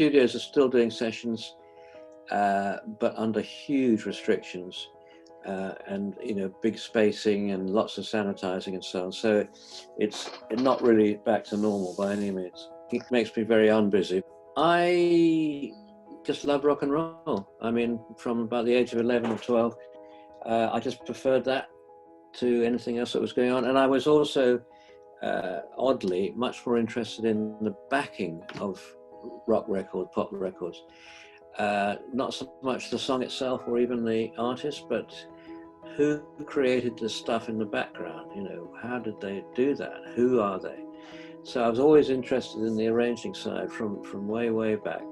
studios are still doing sessions, but under huge restrictions, and big spacing and lots of sanitizing and so on. So it's not really back to normal by any means. It makes me very unbusy. I just love rock and roll. I mean, from about the age of 11 or 12, I just preferred that to anything else that was going on. And I was also, oddly, much more interested in the backing of rock records, pop records. Not so much the song itself or even the artist, but who created the stuff in the background? How did they do that? Who are they? So I was always interested in the arranging side from way back.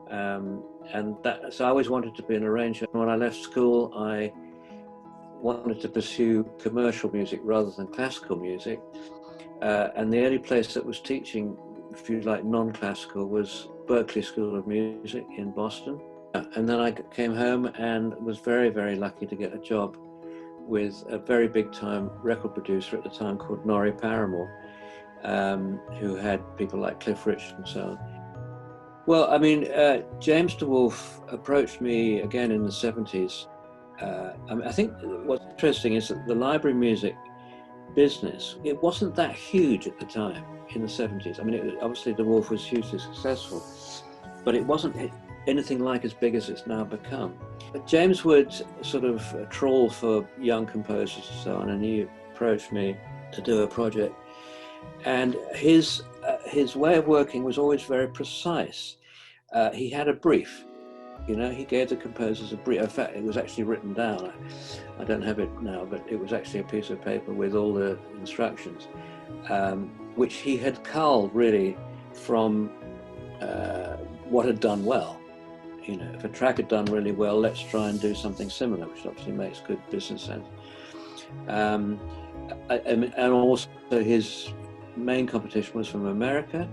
So I always wanted to be an arranger. When I left school, I wanted to pursue commercial music rather than classical music. And the only place that was teaching, if you like, non-classical was Berklee School of Music in Boston. And then I came home and was very, very lucky to get a job with a very big time record producer at the time called Norrie Paramor, who had people like Cliff Richard and so on. Well, I mean, James DeWolf approached me again in the 70s. I think what's interesting is that the library music business, it wasn't that huge at the time in the 70s. I mean, obviously DeWolf was hugely successful, but it wasn't anything like as big as it's now become. But James would sort of trawl for young composers and so on, and he approached me to do a project. And his way of working was always very precise. He had a brief. He gave the composers a brief. In fact, it was actually written down. I don't have it now, but it was actually a piece of paper with all the instructions, which he had culled really from what had done well. If a track had done really well, let's try and do something similar, which obviously makes good business sense. And also his main competition was from America.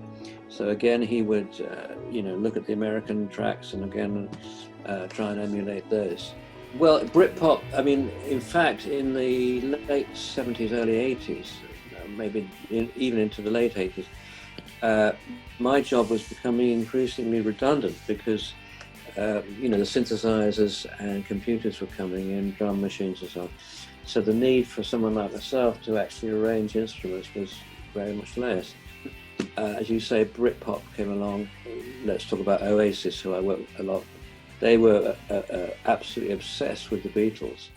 So again, he would, look at the American tracks and again, try and emulate those. Well, Britpop, I mean, in fact, in the late 70s, early 80s, maybe even into the late 80s, my job was becoming increasingly redundant because, the synthesizers and computers were coming in, drum machines and so on. So the need for someone like myself to actually arrange instruments was very much less. As you say, Britpop came along. Let's talk about Oasis, who I work with a lot. They were absolutely obsessed with the Beatles.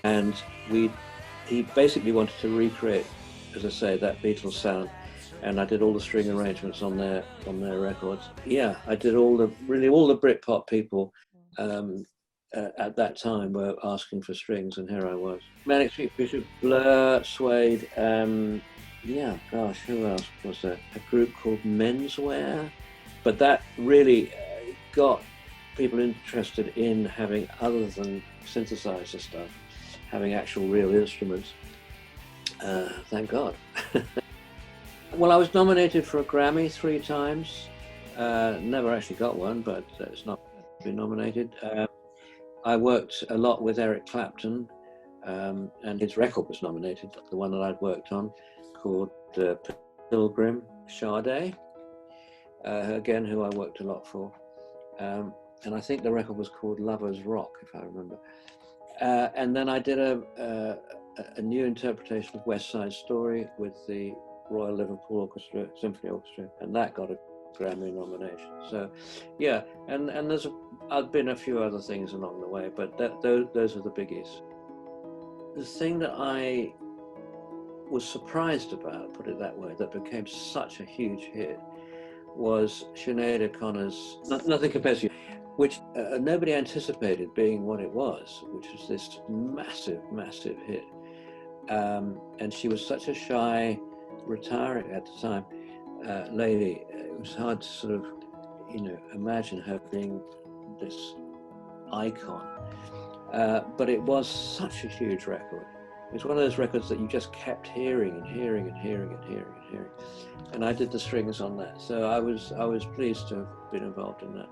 And he basically wanted to recreate, as I say, that Beatles sound. And I did all the string arrangements on their records. Yeah, I did all the Britpop people at that time were asking for strings, and here I was. Manic Street Bishop, Blur, Suede, who else was there? A group called Menswear. But that really got people interested in having, other than synthesizer stuff, having actual real instruments. Thank God. Well, I was nominated for a Grammy 3 times. Never actually got one, but it's not been nominated. I worked a lot with Eric Clapton, and his record was nominated, the one that I'd worked on, called Pilgrim Sade, again, who I worked a lot for. And I think the record was called Lover's Rock, if I remember. And then I did a new interpretation of West Side Story with the Royal Liverpool Orchestra, Symphony Orchestra, and that got a Grammy nomination. So, yeah, and I've been a few other things along the way, but those are the biggies. The thing that I was surprised about, put it that way, that became such a huge hit was Sinead O'Connor's Nothing Compares to You, which nobody anticipated being what it was, which was this massive, massive hit. And she was such a shy, retiring at the time lady. It was hard to sort of, imagine her being this icon. But it was such a huge record. It was one of those records that you just kept hearing and hearing and hearing and hearing and hearing. And I did the strings on that. So I was pleased to have been involved in that.